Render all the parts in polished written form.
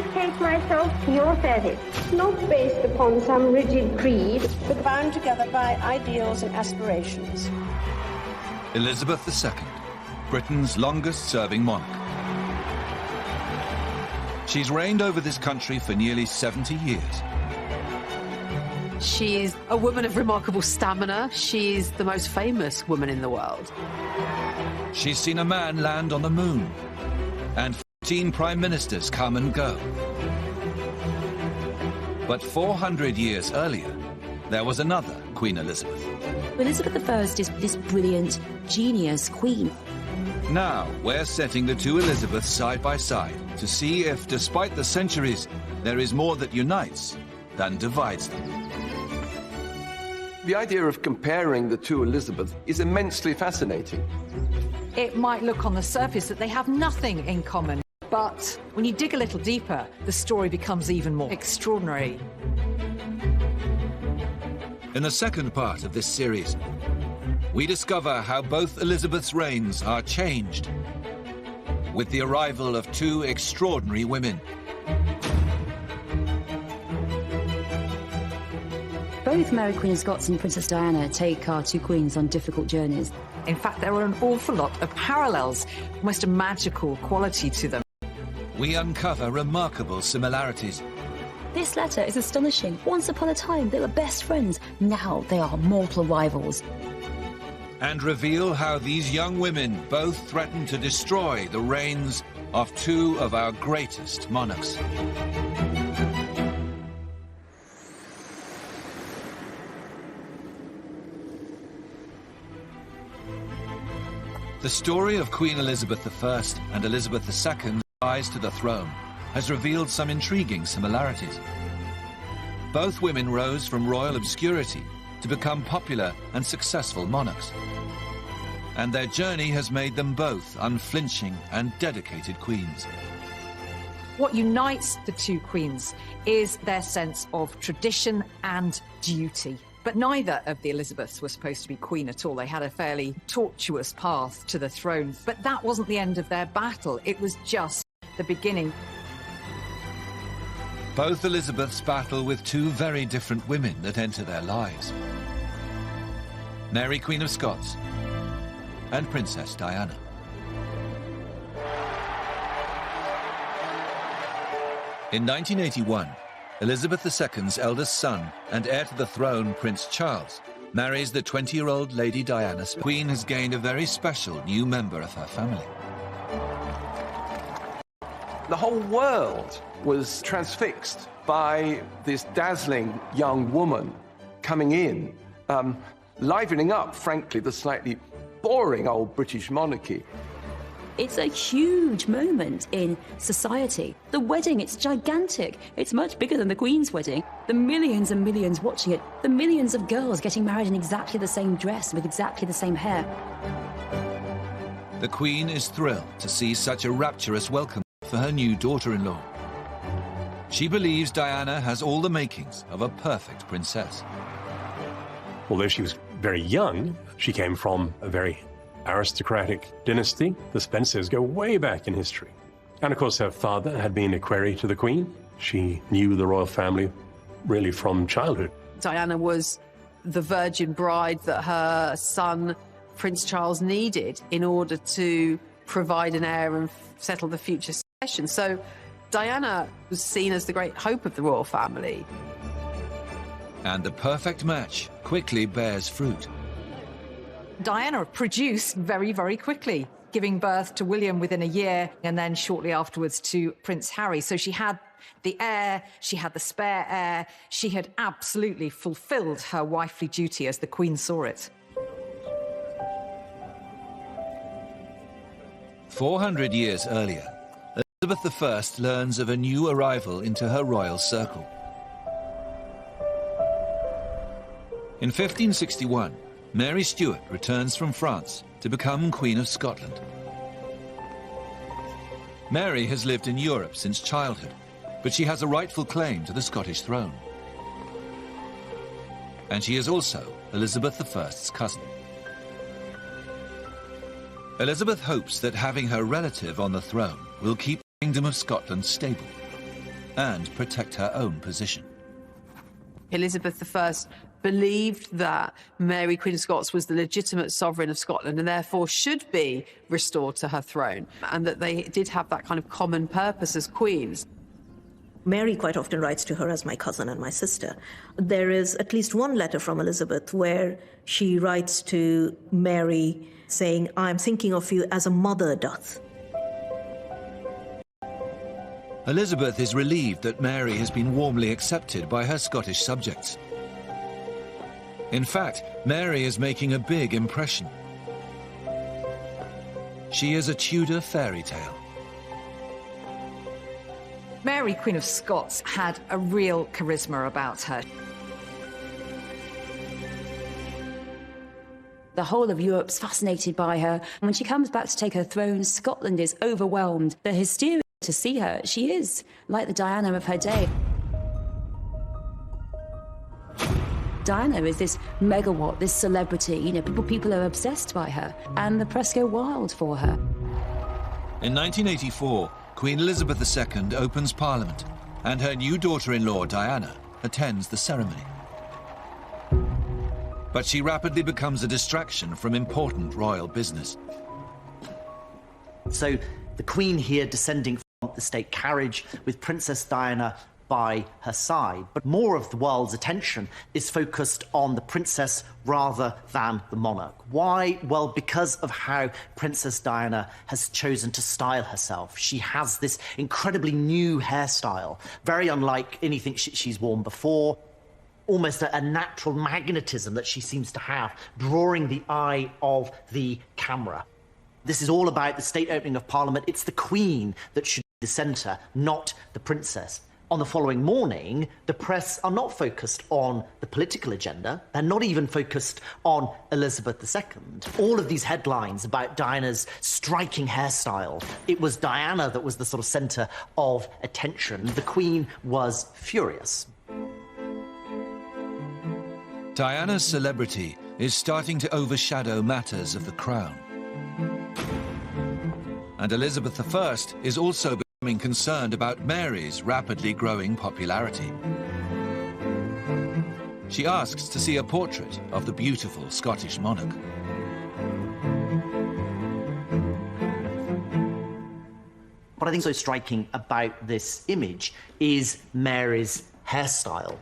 dedicate myself to your service, not based upon some rigid creed, but bound together by ideals and aspirations. Elizabeth II, Britain's longest-serving monarch. She's reigned over this country for nearly 70 years. She's a woman of remarkable stamina. She's the most famous woman in the world. She's seen a man land on the moon, and 14 prime ministers come and go. But 400 years earlier, there was another Queen Elizabeth. Elizabeth I is this brilliant, genius queen. Now, we're setting the two Elizabeths side by side to see if, despite the centuries, there is more that unites than divides them. The idea of comparing the two Elizabeths is immensely fascinating. It might look on the surface that they have nothing in common, but when you dig a little deeper, the story becomes even more extraordinary. In the second part of this series, we discover how both Elizabeth's reigns are changed with the arrival of two extraordinary women. Both Mary Queen of Scots and Princess Diana take our two queens on difficult journeys. In fact, there are an awful lot of parallels, almost a magical quality to them. We uncover remarkable similarities. This letter is astonishing. Once upon a time, they were best friends. Now they are mortal rivals. And reveal how these young women both threaten to destroy the reigns of two of our greatest monarchs. The story of Queen Elizabeth I and Elizabeth II's rise to the throne has revealed some intriguing similarities. Both women rose from royal obscurity to become popular and successful monarchs. And their journey has made them both unflinching and dedicated queens. What unites the two queens is their sense of tradition and duty. But neither of the Elizabeths were supposed to be queen at all. They had a fairly tortuous path to the throne. But that wasn't the end of their battle. It was just the beginning. Both Elizabeths battle with two very different women that enter their lives. Mary, Queen of Scots, and Princess Diana. In 1981, Elizabeth II's eldest son and heir to the throne, Prince Charles, marries the 20-year-old Lady Diana. The Queen has gained a very special new member of her family. The whole world was transfixed by this dazzling young woman coming in, livening up, frankly, the slightly boring old British monarchy. It's a huge moment in society. The wedding, it's gigantic. It's much bigger than the Queen's wedding. The millions and millions watching it. The millions of girls getting married in exactly the same dress with exactly the same hair. The Queen is thrilled to see such a rapturous welcome for her new daughter-in-law. She believes Diana has all the makings of a perfect princess. Although she was very young, she came from a very aristocratic dynasty. The Spencers go way back in history. And of course her father had been a query to the Queen. She knew the royal family really from childhood. Diana was the virgin bride that her son, Prince Charles, needed in order to provide an heir and settle the future succession. So Diana was seen as the great hope of the royal family. And the perfect match quickly bears fruit. Diana produced very, very quickly, giving birth to William within a year and then shortly afterwards to Prince Harry. So she had the heir, she had the spare heir, she had absolutely fulfilled her wifely duty as the Queen saw it. 400 years earlier, Elizabeth I learns of a new arrival into her royal circle. In 1561, Mary Stuart returns from France to become Queen of Scotland. Mary has lived in Europe since childhood, but she has a rightful claim to the Scottish throne. And she is also Elizabeth I's cousin. Elizabeth hopes that having her relative on the throne will keep the Kingdom of Scotland stable. and protect her own position. Elizabeth I believed that Mary, Queen of Scots, was the legitimate sovereign of Scotland and therefore should be restored to her throne, and that they did have that kind of common purpose as queens. Mary quite often writes to her as my cousin and my sister. There is at least one letter from Elizabeth where she writes to Mary saying, "I am thinking of you as a mother doth." Elizabeth is relieved that Mary has been warmly accepted by her Scottish subjects. In fact, Mary is making a big impression. She is a Tudor fairy tale. Mary, Queen of Scots, had a real charisma about her. The whole of Europe's fascinated by her. When she comes back to take her throne, Scotland is overwhelmed. The hysteria to see her. She is like the Diana of her day. Diana is this megawatt, this celebrity. You know, people are obsessed by her, and the press go wild for her. In 1984, Queen Elizabeth II opens Parliament, and her new daughter-in-law, Diana, attends the ceremony. But she rapidly becomes a distraction from important royal business. So the Queen here descending from the state carriage with Princess Diana by her side. But more of the world's attention is focused on the princess rather than the monarch. Why? Well, because of how Princess Diana has chosen to style herself. She has this incredibly new hairstyle, very unlike anything she's worn before. Almost a natural magnetism that she seems to have, drawing the eye of the camera. This is all about the state opening of Parliament. It's the Queen that should be the centre, not the princess. On the following morning, the press are not focused on the political agenda. They're not even focused on Elizabeth II. All of these headlines about Diana's striking hairstyle, it was Diana that was the sort of centre of attention. The Queen was furious. Diana's celebrity is starting to overshadow matters of the crown. And Elizabeth I is also becoming concerned about Mary's rapidly growing popularity. She asks to see a portrait of the beautiful Scottish monarch. What I think is so striking about this image is Mary's hairstyle.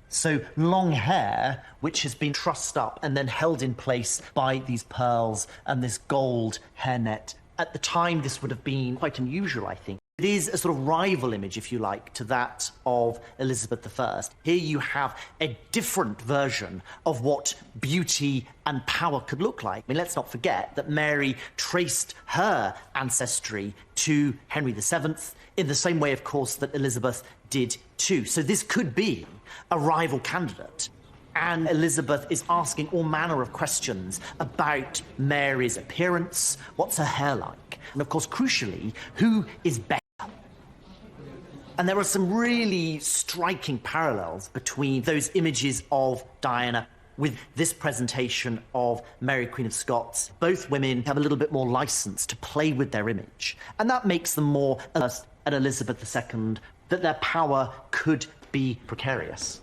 So long hair, which has been trussed up and then held in place by these pearls and this gold hairnet. At the time, this would have been quite unusual, I think. It is a sort of rival image, if you like, to that of Elizabeth I. Here you have a different version of what beauty and power could look like. I mean, let's not forget that Mary traced her ancestry to Henry VII in the same way, of course, that Elizabeth did too. So this could be a rival candidate. And Elizabeth is asking all manner of questions about Mary's appearance, what's her hair like, and of course, crucially, who is better? And there are some really striking parallels between those images of Diana with this presentation of Mary, Queen of Scots. Both women have a little bit more license to play with their image, and that makes them more alert at Elizabeth II, that their power could be precarious.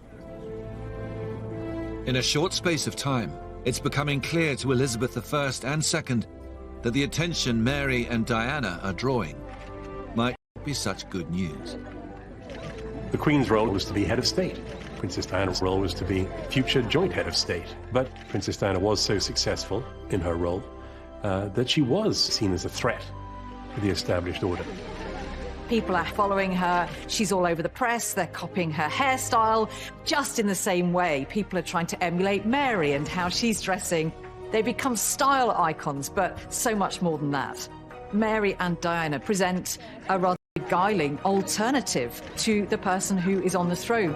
In a short space of time, it's becoming clear to Elizabeth I and II that the attention Mary and Diana are drawing might not be such good news. The Queen's role was to be head of state. Princess Diana's role was to be future joint head of state. But Princess Diana was so successful in her role that she was seen as a threat to the established order. People are following her. She's all over the press. They're copying her hairstyle. Just in the same way, people are trying to emulate Mary and how she's dressing. They become style icons, but so much more than that. Mary and Diana present a rather beguiling alternative to the person who is on the throne.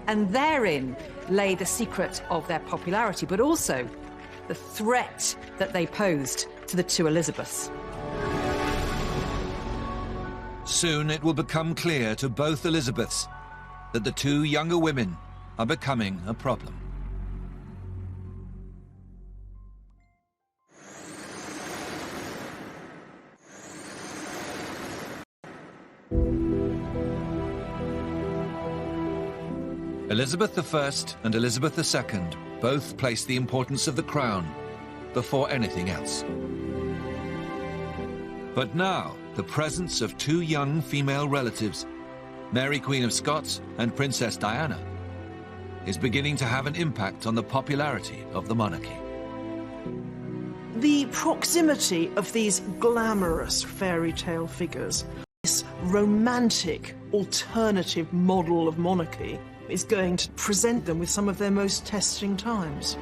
And therein lay the secret of their popularity, but also the threat that they posed to the two Elizabeths. Soon it will become clear to both Elizabeths that the two younger women are becoming a problem. Elizabeth I and Elizabeth II both placed the importance of the crown before anything else. But now, the presence of two young female relatives, Mary Queen of Scots and Princess Diana, is beginning to have an impact on the popularity of the monarchy. The proximity of these glamorous fairy tale figures, this romantic alternative model of monarchy, is going to present them with some of their most testing times.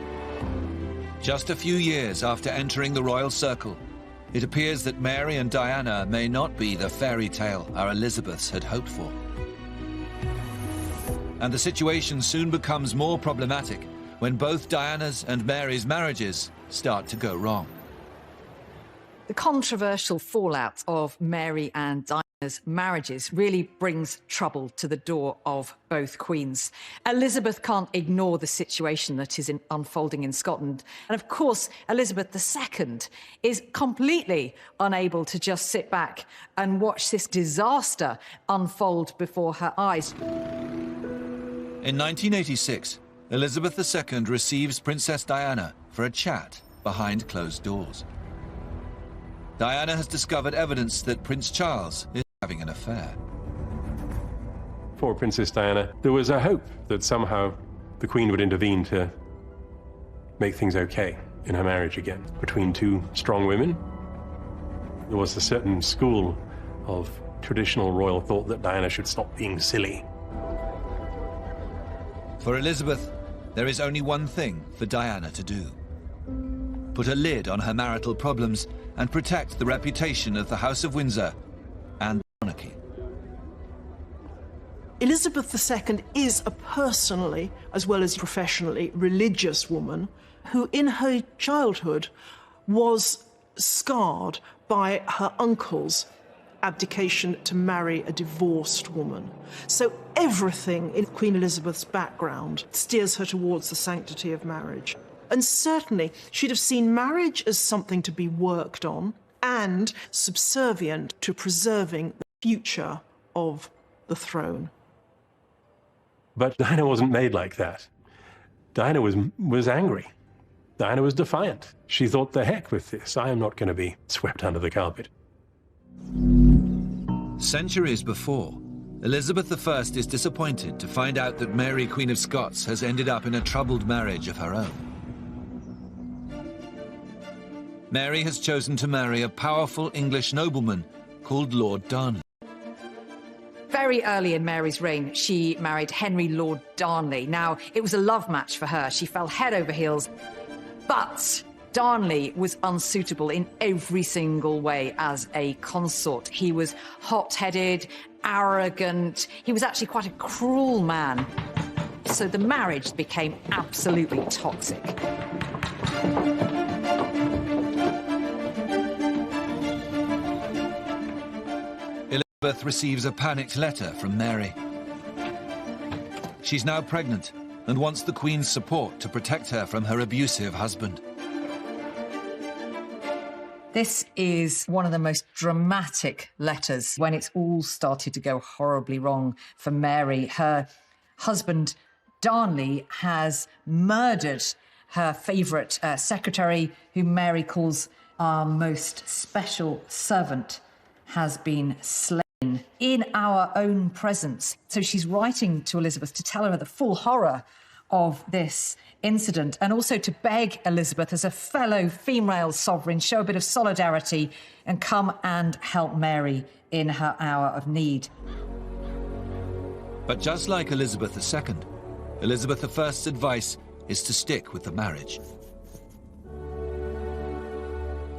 Just a few years after entering the royal circle, it appears that Mary and Diana may not be the fairy tale our Elizabeths had hoped for. And the situation soon becomes more problematic when both Diana's and Mary's marriages start to go wrong. The controversial fallout of Mary and Diana's marriages really brings trouble to the door of both queens. Elizabeth can't ignore the situation that is unfolding in Scotland. And of course, Elizabeth II is completely unable to just sit back and watch this disaster unfold before her eyes. In 1986, Elizabeth II receives Princess Diana for a chat behind closed doors. Diana has discovered evidence that Prince Charles is having an affair. For Princess Diana, there was a hope that somehow the Queen would intervene to make things okay in her marriage again between two strong women. There was a certain school of traditional royal thought that Diana should stop being silly. For Elizabeth, there is only one thing for Diana to do: put a lid on her marital problems and protect the reputation of the House of Windsor and the monarchy. Elizabeth II is a personally, as well as professionally, religious woman who in her childhood was scarred by her uncle's abdication to marry a divorced woman. So everything in Queen Elizabeth's background steers her towards the sanctity of marriage. And certainly she'd have seen marriage as something to be worked on and subservient to preserving the future of the throne. But Diana wasn't made like that. Diana was angry. Diana was defiant. She thought, the heck with this. I am not going to be swept under the carpet. Centuries before, Elizabeth I is disappointed to find out that Mary, Queen of Scots, has ended up in a troubled marriage of her own. Mary has chosen to marry a powerful English nobleman called Lord Darnley. Very early in Mary's reign, she married Henry Lord Darnley. Now, it was a love match for her. She fell head over heels. But Darnley was unsuitable in every single way as a consort. He was hot-headed, arrogant. He was actually quite a cruel man. So the marriage became absolutely toxic. Elizabeth receives a panicked letter from Mary. She's now pregnant and wants the Queen's support to protect her from her abusive husband. This is one of the most dramatic letters when it's all started to go horribly wrong for Mary. Her husband, Darnley, has murdered her favourite secretary, whom Mary calls our most special servant, has been slain in our own presence. So she's writing to Elizabeth to tell her the full horror of this incident and also to beg Elizabeth, as a fellow female sovereign, show a bit of solidarity and come and help Mary in her hour of need. But just like Elizabeth II, Elizabeth I's advice is to stick with the marriage.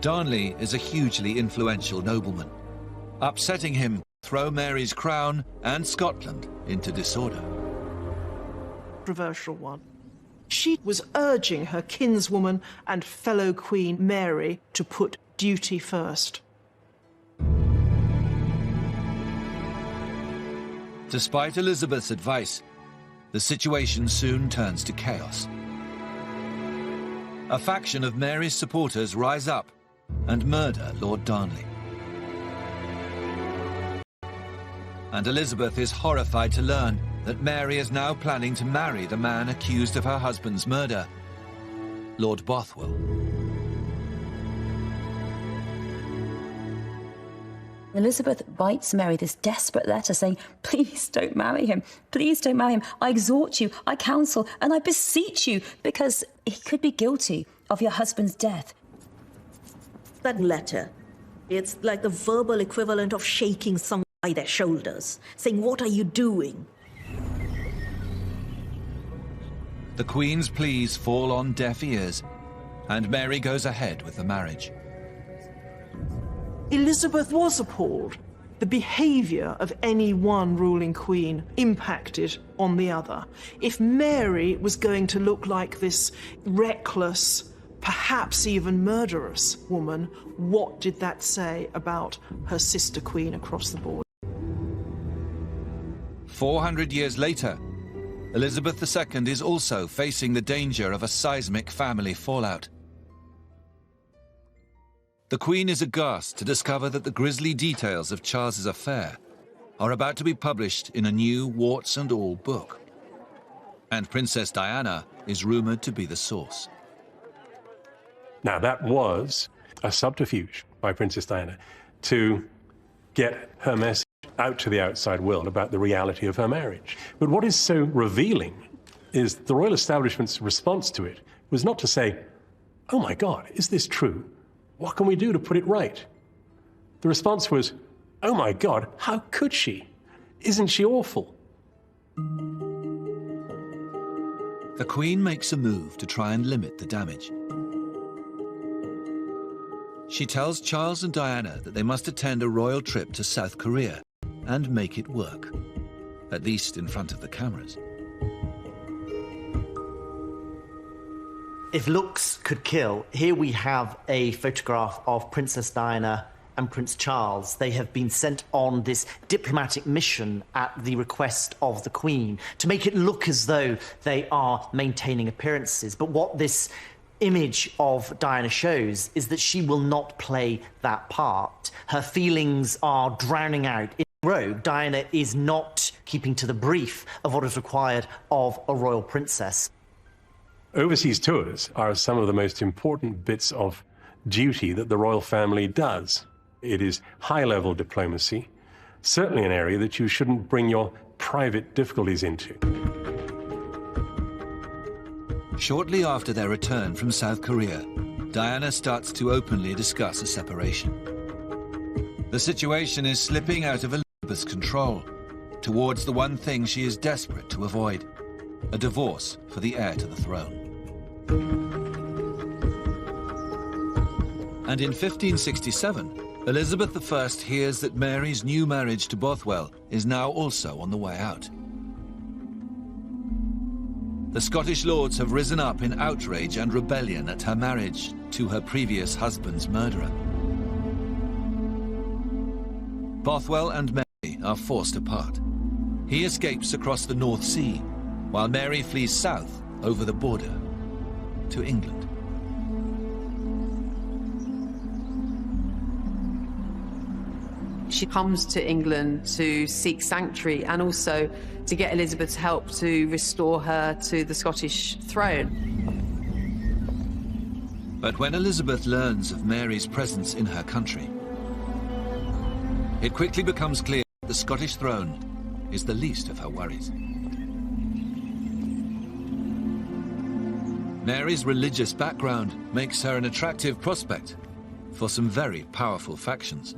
Darnley is a hugely influential nobleman. Upsetting him will throw Mary's crown and Scotland into disorder. Controversial one. She was urging her kinswoman and fellow Queen Mary to put duty first. Despite Elizabeth's advice, the situation soon turns to chaos. A faction of Mary's supporters rise up and murder Lord Darnley. And Elizabeth is horrified to learn that Mary is now planning to marry the man accused of her husband's murder, Lord Bothwell. Elizabeth writes Mary this desperate letter saying, please don't marry him. Please don't marry him. I exhort you, I counsel, and I beseech you, because he could be guilty of your husband's death. That letter, it's like the verbal equivalent of shaking someone by their shoulders, saying, what are you doing? The Queen's pleas fall on deaf ears, and Mary goes ahead with the marriage. Elizabeth was appalled. The behaviour of any one ruling queen impacted on the other. If Mary was going to look like this reckless, perhaps even murderous woman, what did that say about her sister queen across the board? 400 years later, Elizabeth II is also facing the danger of a seismic family fallout. The Queen is aghast to discover that the grisly details of Charles's affair are about to be published in a new warts and all book. And Princess Diana is rumoured to be the source. Now, that was a subterfuge by Princess Diana to get her message out to the outside world about the reality of her marriage. But what is so revealing is the royal establishment's response to it was not to say, oh my God, is this true? What can we do to put it right? The response was, oh my God, how could she? Isn't she awful? The Queen makes a move to try and limit the damage. She tells Charles and Diana that they must attend a royal trip to South Korea and make it work, at least in front of the cameras. If looks could kill, here we have a photograph of Princess Diana and Prince Charles. They have been sent on this diplomatic mission at the request of the Queen to make it look as though they are maintaining appearances. But what this image of Diana shows is that she will not play that part. Her feelings are drowning out. In rogue, Diana is not keeping to the brief of what is required of a royal princess. Overseas tours are some of the most important bits of duty that the royal family does. It is high-level diplomacy, certainly an area that you shouldn't bring your private difficulties into. Shortly after their return from South Korea, Diana starts to openly discuss a separation. The situation is slipping out of Elizabeth's control towards the one thing she is desperate to avoid: a divorce for the heir to the throne. And in 1567, Elizabeth I hears that Mary's new marriage to Bothwell is now also on the way out. The Scottish lords have risen up in outrage and rebellion at her marriage to her previous husband's murderer. Bothwell and Mary are forced apart. He escapes across the North Sea, while Mary flees south over the border to England. She comes to England to seek sanctuary and also to get Elizabeth's help to restore her to the Scottish throne. But when Elizabeth learns of Mary's presence in her country, it quickly becomes clear that the Scottish throne is the least of her worries. Mary's religious background makes her an attractive prospect for some very powerful factions.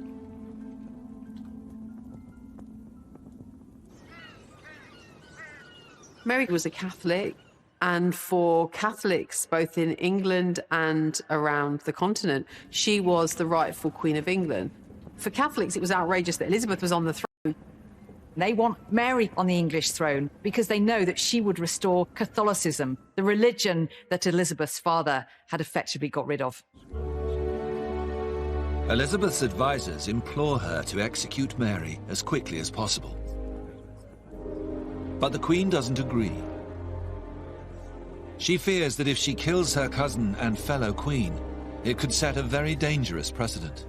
Mary was a Catholic, and for Catholics, both in England and around the continent, she was the rightful Queen of England. For Catholics, it was outrageous that Elizabeth was on the throne. They want Mary on the English throne because they know that she would restore Catholicism, the religion that Elizabeth's father had effectively got rid of. Elizabeth's advisors implore her to execute Mary as quickly as possible. But the Queen doesn't agree. She fears that if she kills her cousin and fellow queen, it could set a very dangerous precedent.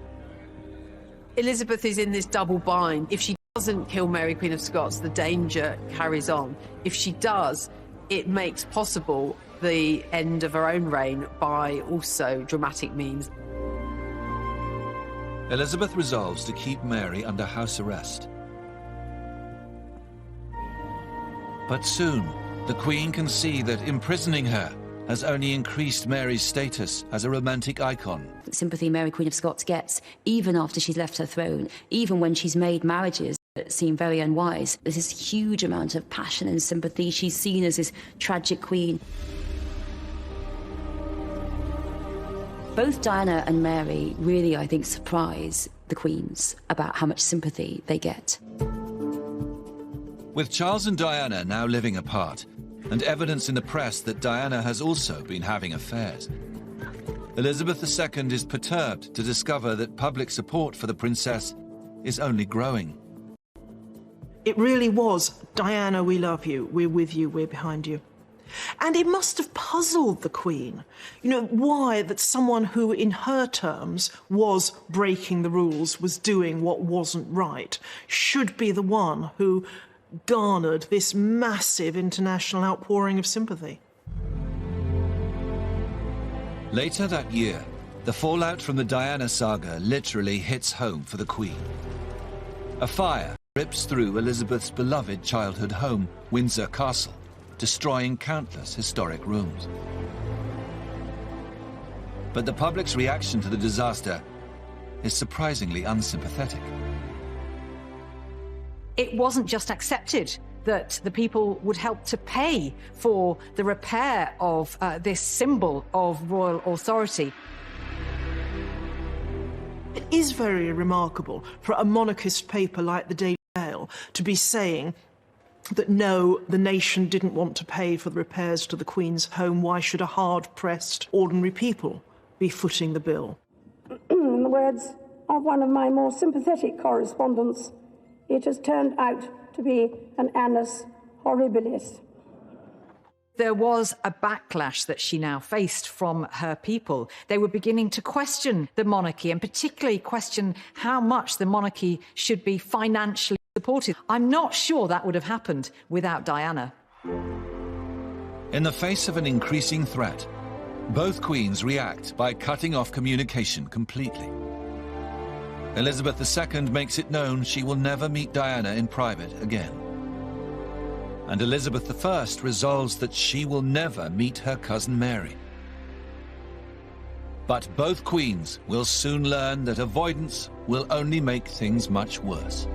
Elizabeth is in this double bind. If she doesn't kill Mary, Queen of Scots, the danger carries on. If she does, it makes possible the end of her own reign by also dramatic means. Elizabeth resolves to keep Mary under house arrest. But soon, the Queen can see that imprisoning her has only increased Mary's status as a romantic icon. The sympathy Mary, Queen of Scots gets, even after she's left her throne, even when she's made marriages that seem very unwise, there's this huge amount of passion and sympathy. She's seen as this tragic queen. Both Diana and Mary really, I think, surprise the queens about how much sympathy they get. With Charles and Diana now living apart, and evidence in the press that Diana has also been having affairs, Elizabeth II is perturbed to discover that public support for the princess is only growing. It really was, Diana, we love you, we're with you, we're behind you. And it must have puzzled the Queen, why that someone who, in her terms, was breaking the rules, was doing what wasn't right, should be the one who garnered this massive international outpouring of sympathy. Later that year, the fallout from the Diana saga literally hits home for the Queen. A fire rips through Elizabeth's beloved childhood home, Windsor Castle, destroying countless historic rooms. But the public's reaction to the disaster is surprisingly unsympathetic. It wasn't just accepted that the people would help to pay for the repair of this symbol of royal authority. It is very remarkable for a monarchist paper like the Daily Mail to be saying that no, the nation didn't want to pay for the repairs to the Queen's home. Why should a hard-pressed ordinary people be footing the bill? In the words of one of my more sympathetic correspondents, it has turned out to be an annus horribilis. There was a backlash that she now faced from her people. They were beginning to question the monarchy, and particularly question how much the monarchy should be financially supported. I'm not sure that would have happened without Diana. In the face of an increasing threat, both queens react by cutting off communication completely. Elizabeth II makes it known she will never meet Diana in private again. And Elizabeth I resolves that she will never meet her cousin Mary. But both queens will soon learn that avoidance will only make things much worse.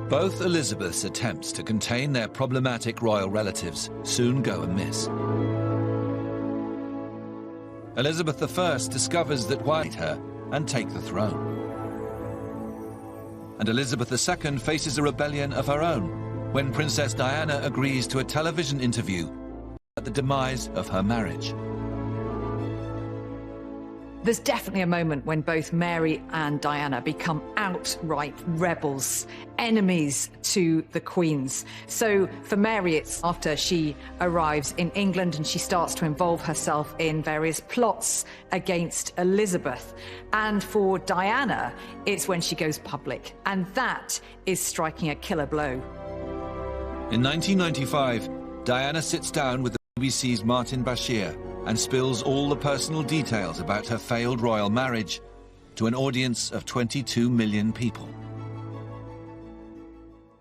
Both Elizabeth's attempts to contain their problematic royal relatives soon go amiss. Elizabeth I discovers that White her and take the throne. And Elizabeth II faces a rebellion of her own when Princess Diana agrees to a television interview at the demise of her marriage. There's definitely a moment when both Mary and Diana become outright rebels, enemies to the queens. So for Mary, it's after she arrives in England and she starts to involve herself in various plots against Elizabeth. And for Diana, it's when she goes public. And that is striking a killer blow. In 1995, Diana sits down with the BBC's Martin Bashir and spills all the personal details about her failed royal marriage to an audience of 22 million people.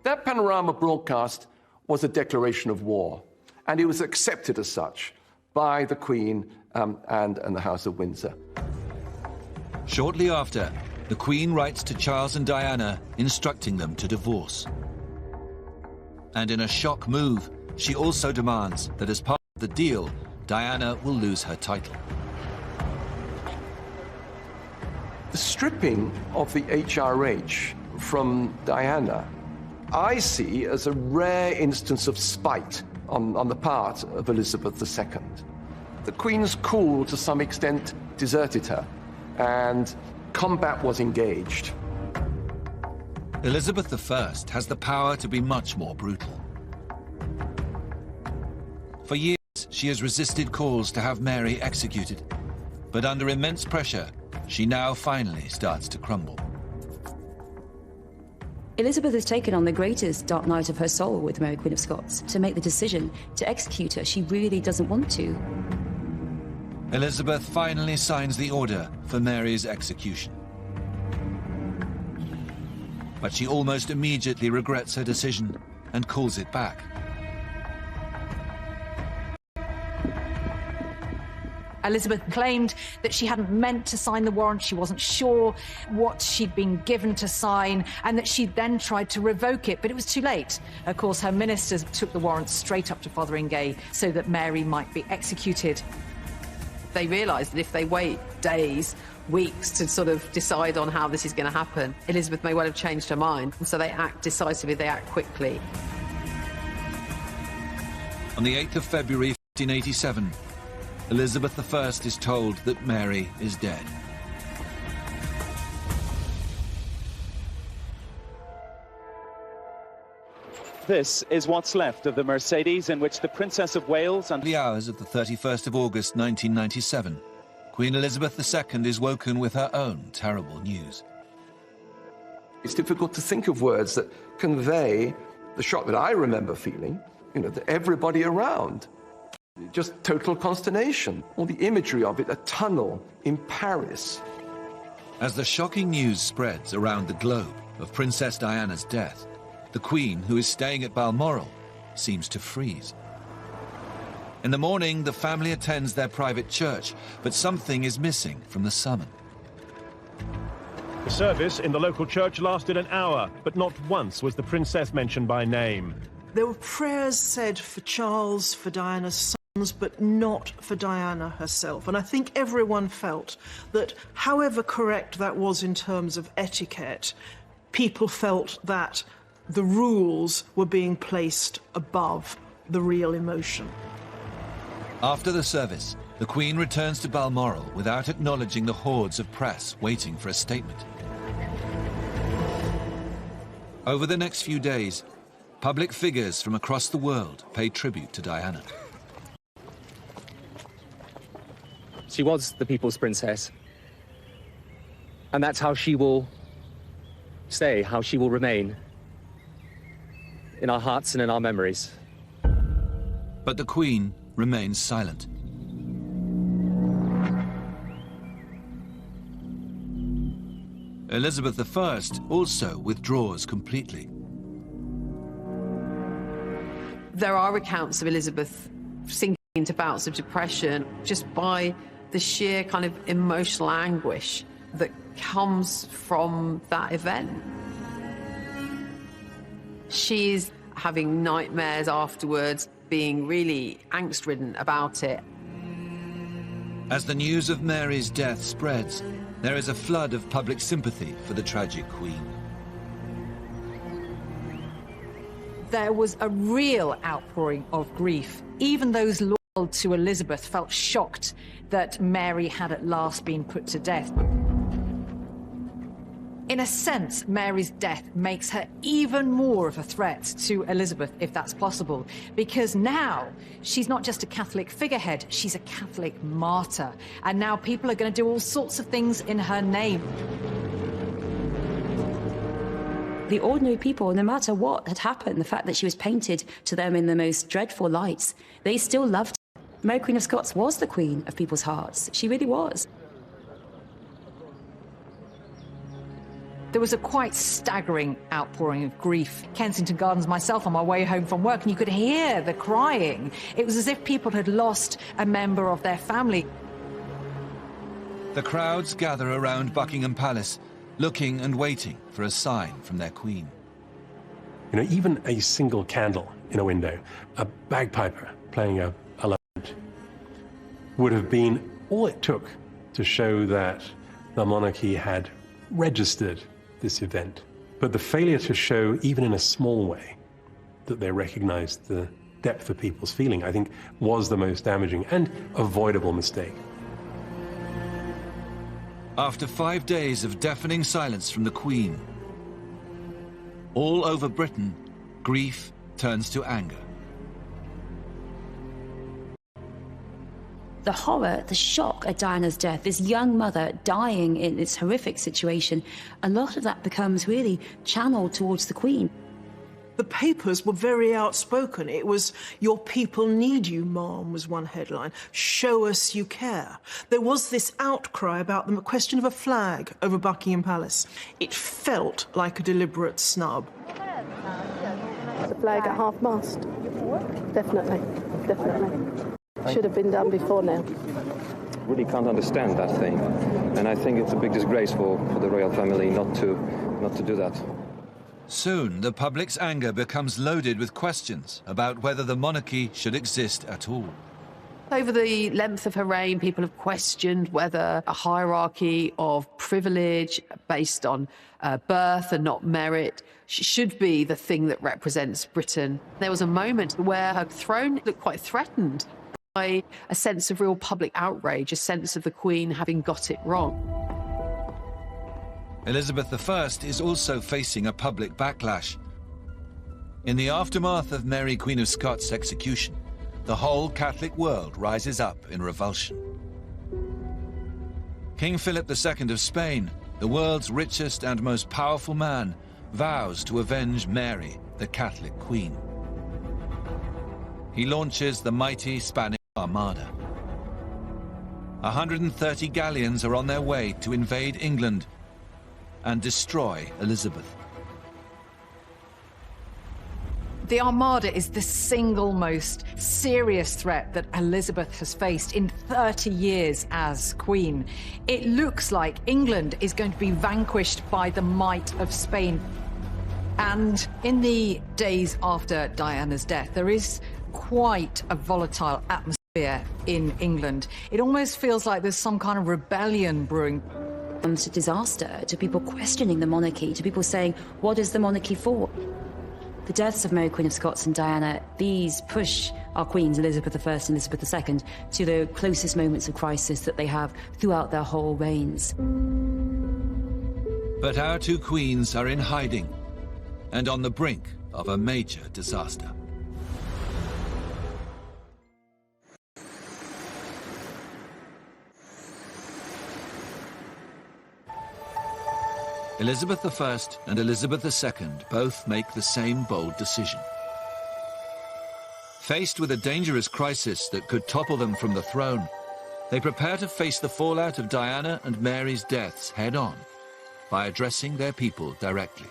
That panorama broadcast was a declaration of war, and it was accepted as such by the Queen and the House of Windsor. Shortly after, the Queen writes to Charles and Diana instructing them to divorce. And in a shock move, she also demands that as part of the deal, Diana will lose her title. The stripping of the HRH from Diana, I see as a rare instance of spite on the part of Elizabeth II. The Queen's cool, to some extent, deserted her, and combat was engaged. Elizabeth I has the power to be much more brutal. For years, she has resisted calls to have Mary executed. But under immense pressure, she now finally starts to crumble. Elizabeth has taken on the greatest dark night of her soul with Mary, Queen of Scots, to make the decision to execute her. She really doesn't want to. Elizabeth finally signs the order for Mary's execution. But she almost immediately regrets her decision and calls it back. Elizabeth claimed that she hadn't meant to sign the warrant, she wasn't sure what she'd been given to sign, and that she'd then tried to revoke it, but it was too late. Of course, her ministers took the warrant straight up to Fotheringay so that Mary might be executed. They realised that if they wait days, weeks to sort of decide on how this is going to happen, Elizabeth may well have changed her mind, and so they act decisively, they act quickly. On the 8th of February 1587, Elizabeth I is told that Mary is dead. This is what's left of the Mercedes in which the Princess of Wales and the hours of the 31st of August 1997, Queen Elizabeth II is woken with her own terrible news. It's difficult to think of words that convey the shock that I remember feeling, to everybody around. Just total consternation. All the imagery of it, a tunnel in Paris. As the shocking news spreads around the globe of Princess Diana's death, the Queen, who is staying at Balmoral, seems to freeze. In the morning, the family attends their private church, but something is missing from the summon. The service in the local church lasted an hour, but not once was the princess mentioned by name. There were prayers said for Charles, for Diana's sons, but not for Diana herself. And I think everyone felt that, however correct that was in terms of etiquette, people felt that the rules were being placed above the real emotion. After the service, the Queen returns to Balmoral without acknowledging the hordes of press waiting for a statement. Over the next few days, public figures from across the world pay tribute to Diana. She was the people's princess. And that's how she will stay, how she will remain. In our hearts and in our memories. But the Queen remains silent. Elizabeth I also withdraws completely. There are accounts of Elizabeth sinking into bouts of depression just by the sheer kind of emotional anguish that comes from that event. She's having nightmares afterwards, being really angst-ridden about it. As the news of Mary's death spreads, there is a flood of public sympathy for the tragic Queen. There was a real outpouring of grief. Even those loyal to Elizabeth felt shocked that Mary had at last been put to death. In a sense, Mary's death makes her even more of a threat to Elizabeth, if that's possible, because now she's not just a Catholic figurehead, she's a Catholic martyr. And now people are going to do all sorts of things in her name. The ordinary people, no matter what had happened, the fact that she was painted to them in the most dreadful lights, they still loved her. Mary, Queen of Scots, was the queen of people's hearts. She really was. There was a quite staggering outpouring of grief. Kensington Gardens, myself, on my way home from work, and you could hear the crying. It was as if people had lost a member of their family. The crowds gather around Buckingham Palace, looking and waiting for a sign from their Queen. Even a single candle in a window, a bagpiper playing a lament, would have been all it took to show that the monarchy had registered this event. But the failure to show, even in a small way, that they recognized the depth of people's feeling, I think, was the most damaging and avoidable mistake. After 5 days of deafening silence from the Queen, all over Britain, grief turns to anger. The horror, the shock at Diana's death, this young mother dying in this horrific situation, a lot of that becomes really channeled towards the Queen. The papers were very outspoken. It was, "Your people need you, Mom," was one headline. "Show us you care." There was this outcry about the question of a flag over Buckingham Palace. It felt like a deliberate snub. The flag at half-mast. Definitely. Should have been done before now. Really can't understand that thing. And I think it's a big disgrace for the royal family not to do that. Soon, the public's anger becomes loaded with questions about whether the monarchy should exist at all. Over the length of her reign, people have questioned whether a hierarchy of privilege based on birth and not merit should be the thing that represents Britain. There was a moment where her throne looked quite threatened by a sense of real public outrage, a sense of the Queen having got it wrong. Elizabeth I is also facing a public backlash. In the aftermath of Mary, Queen of Scots' execution, the whole Catholic world rises up in revulsion. King Philip II of Spain, the world's richest and most powerful man, vows to avenge Mary, the Catholic Queen. He launches the mighty Spanish Armada. 130 galleons are on their way to invade England and destroy Elizabeth. The Armada is the single most serious threat that Elizabeth has faced in 30 years as Queen. It looks like England is going to be vanquished by the might of Spain. And in the days after Diana's death, there is quite a volatile atmosphere in England. It almost feels like there's some kind of rebellion brewing. To disaster, to people questioning the monarchy, to people saying, what is the monarchy for? The deaths of Mary, Queen of Scots and Diana, these push our queens, Elizabeth I and Elizabeth II, to the closest moments of crisis that they have throughout their whole reigns. But our two queens are in hiding and on the brink of a major disaster. Elizabeth I and Elizabeth II both make the same bold decision. Faced with a dangerous crisis that could topple them from the throne, they prepare to face the fallout of Diana and Mary's deaths head-on by addressing their people directly.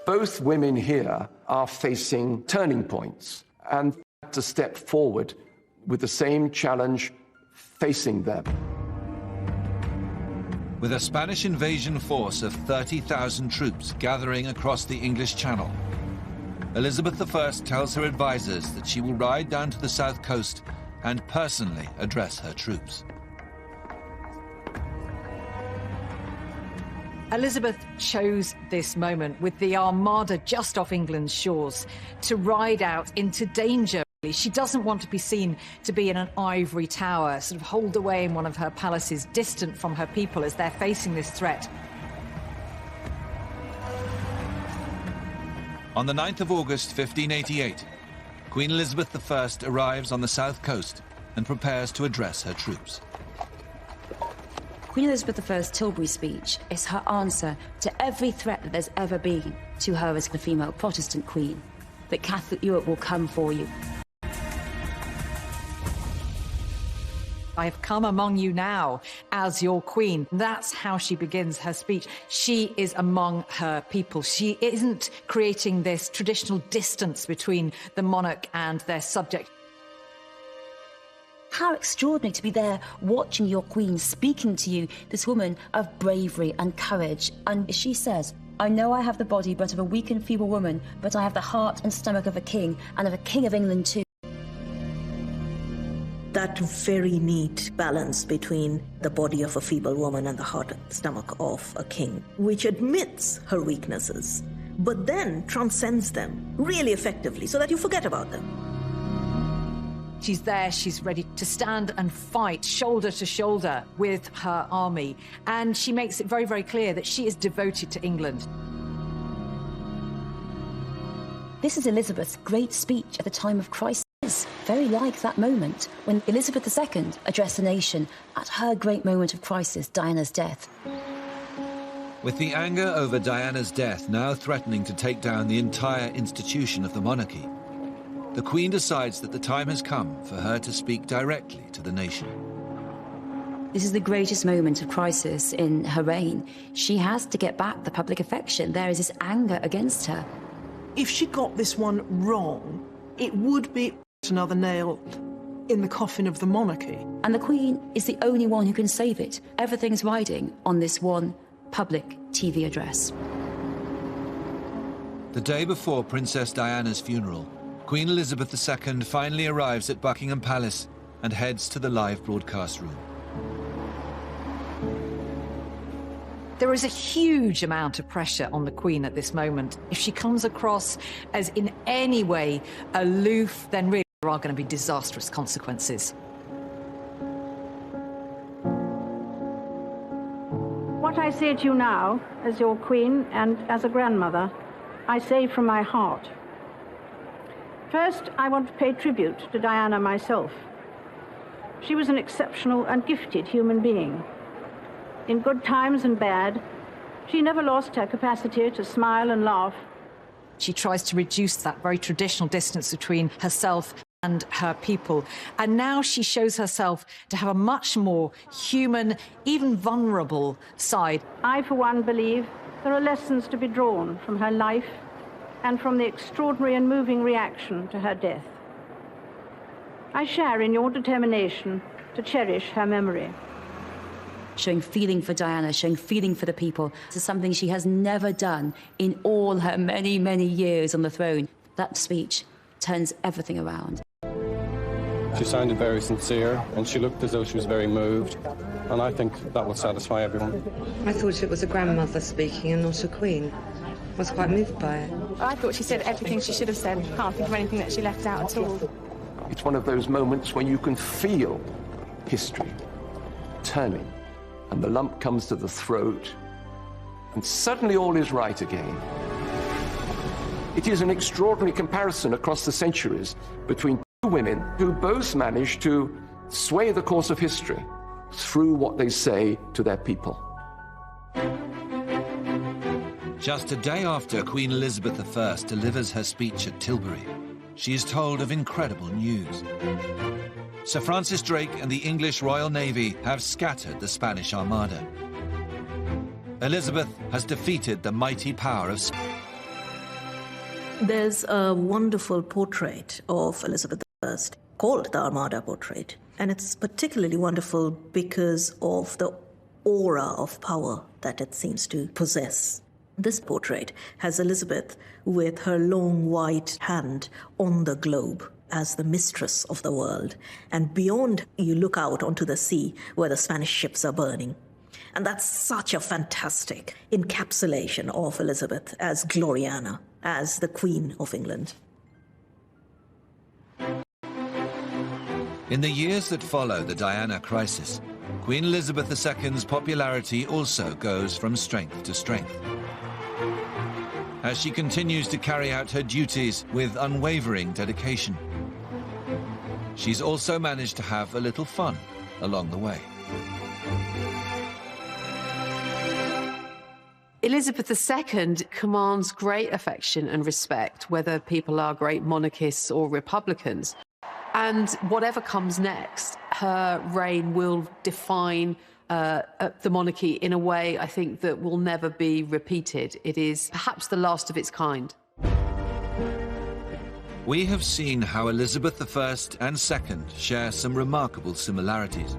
Both women here are facing turning points and to step forward with the same challenge facing them. With a Spanish invasion force of 30,000 troops gathering across the English Channel, Elizabeth I tells her advisors that she will ride down to the south coast and personally address her troops. Elizabeth chose this moment with the Armada just off England's shores to ride out into danger. She doesn't want to be seen to be in an ivory tower, sort of holed away in one of her palaces, distant from her people as they're facing this threat. On the 9th of August, 1588, Queen Elizabeth I arrives on the south coast and prepares to address her troops. Queen Elizabeth I's Tilbury speech is her answer to every threat that there's ever been to her as the female Protestant queen, that Catholic Europe will come for you. I have come among you now as your queen. That's how she begins her speech. She is among her people. She isn't creating this traditional distance between the monarch and their subject. How extraordinary to be there watching your queen speaking to you, this woman of bravery and courage. And she says, I know I have the body but of a weak and feeble woman, but I have the heart and stomach of a king, and of a king of England too. That very neat balance between the body of a feeble woman and the heart and stomach of a king, which admits her weaknesses, but then transcends them really effectively so that you forget about them. She's there, she's ready to stand and fight shoulder to shoulder with her army. And she makes it very, very clear that she is devoted to England. This is Elizabeth's great speech at the time of crisis. very like that moment when Elizabeth II addressed the nation at her great moment of crisis, Diana's death. With the anger over Diana's death now threatening to take down the entire institution of the monarchy, the Queen decides that the time has come for her to speak directly to the nation. This is the greatest moment of crisis in her reign. She has to get back the public affection. There is this anger against her. If she got this one wrong, it would be another nail in the coffin of the monarchy. And the Queen is the only one who can save it. Everything's riding on this one public TV address. The day before Princess Diana's funeral, Queen Elizabeth II finally arrives at Buckingham Palace and heads to the live broadcast room. There is a huge amount of pressure on the Queen at this moment. If she comes across as in any way aloof, then really there are going to be disastrous consequences. What I say to you now, as your Queen and as a grandmother, I say from my heart. First, I want to pay tribute to Diana myself. She was an exceptional and gifted human being. In good times and bad, she never lost her capacity to smile and laugh. She tries to reduce that very traditional distance between herself and her people. And now she shows herself to have a much more human, even vulnerable side. I, for one, believe there are lessons to be drawn from her life and from the extraordinary and moving reaction to her death. I share in your determination to cherish her memory. Showing feeling for Diana, showing feeling for the people. This is something she has never done in all her many, many years on the throne. That speech turns everything around. She sounded very sincere, and she looked as though she was very moved, and I think that will satisfy everyone. I thought it was a grandmother speaking and not a queen. I was quite moved by it. I thought she said everything she should have said. Can't think of anything that she left out at all. It's one of those moments when you can feel history turning, and the lump comes to the throat, and suddenly all is right again. It is an extraordinary comparison across the centuries between two women who both managed to sway the course of history through what they say to their people. Just a day after Queen Elizabeth I delivers her speech at Tilbury, she is told of incredible news. Sir Francis Drake and the English Royal Navy have scattered the Spanish Armada. Elizabeth has defeated the mighty power of Spain. There's a wonderful portrait of Elizabeth I called the Armada Portrait, and it's particularly wonderful because of the aura of power that it seems to possess. This portrait has Elizabeth with her long white hand on the globe as the mistress of the world, and beyond you look out onto the sea where the Spanish ships are burning. And that's such a fantastic encapsulation of Elizabeth as Gloriana, as the Queen of England. In the years that follow the Diana crisis, Queen Elizabeth II's popularity also goes from strength to strength. As she continues to carry out her duties with unwavering dedication, she's also managed to have a little fun along the way. Elizabeth II commands great affection and respect, whether people are great monarchists or republicans. And whatever comes next, her reign will define the monarchy in a way, I think, that will never be repeated. It is perhaps the last of its kind. We have seen how Elizabeth I and II share some remarkable similarities,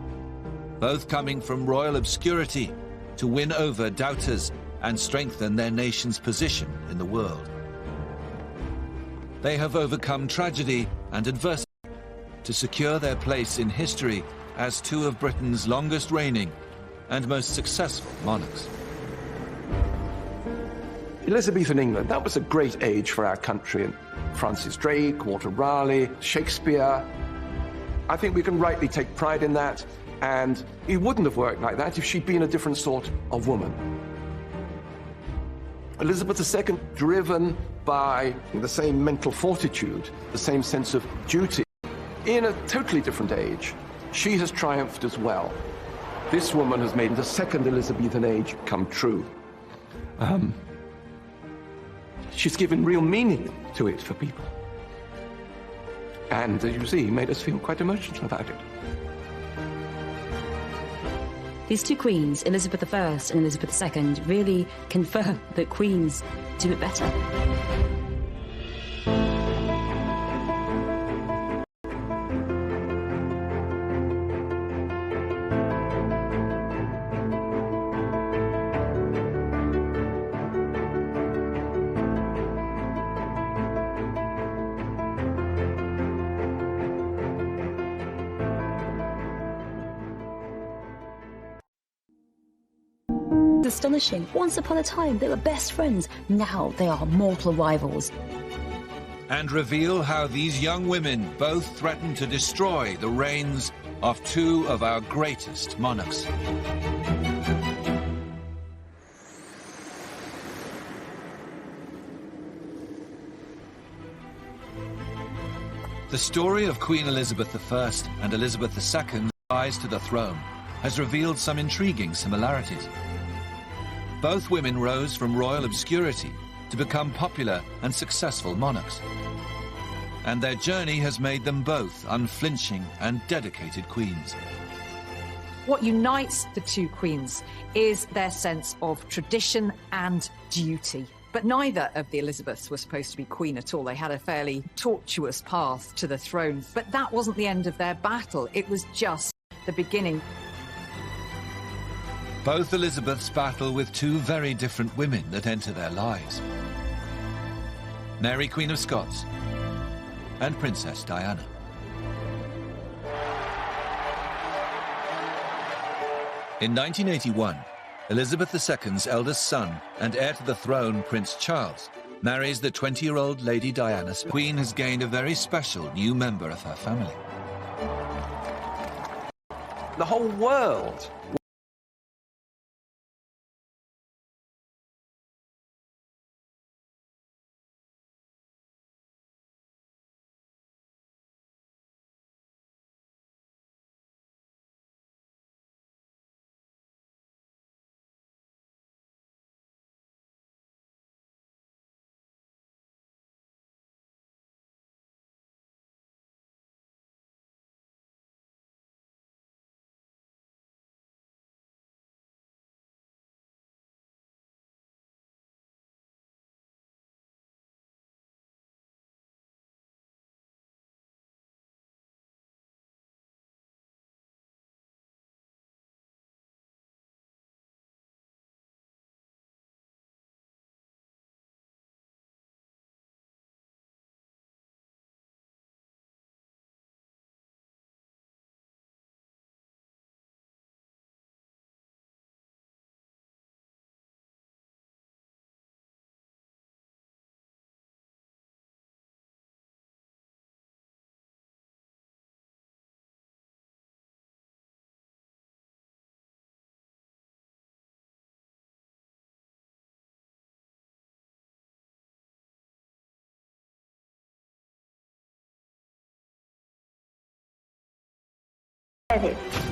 both coming from royal obscurity to win over doubters and strengthen their nation's position in the world. They have overcome tragedy and adversity to secure their place in history as two of Britain's longest reigning and most successful monarchs. Elizabethan England, that was a great age for our country. Francis Drake, Walter Raleigh, Shakespeare. I think we can rightly take pride in that, and it wouldn't have worked like that if she'd been a different sort of woman. Elizabeth II, driven by the same mental fortitude, the same sense of duty, in a totally different age, she has triumphed as well. This woman has made the second Elizabethan age come true. She's given real meaning to it for people. And, as you see, made us feel quite emotional about it. These two queens, Elizabeth I and Elizabeth II, really confirm that queens do it better. Astonishing. Once upon a time, they were best friends. Now they are mortal rivals. And reveal how these young women both threaten to destroy the reigns of two of our greatest monarchs. The story of Queen Elizabeth I and Elizabeth II's rise to the throne has revealed some intriguing similarities. Both women rose from royal obscurity to become popular and successful monarchs. And their journey has made them both unflinching and dedicated queens. What unites the two queens is their sense of tradition and duty. But neither of the Elizabeths were supposed to be queen at all. They had a fairly tortuous path to the throne. But that wasn't the end of their battle. It was just the beginning. Both Elizabeths battle with two very different women that enter their lives. Mary, Queen of Scots, and Princess Diana. In 1981, Elizabeth II's eldest son and heir to the throne, Prince Charles, marries the 20-year-old Lady Diana. The Queen has gained a very special new member of her family. The whole world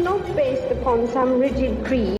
Not based upon some rigid creed.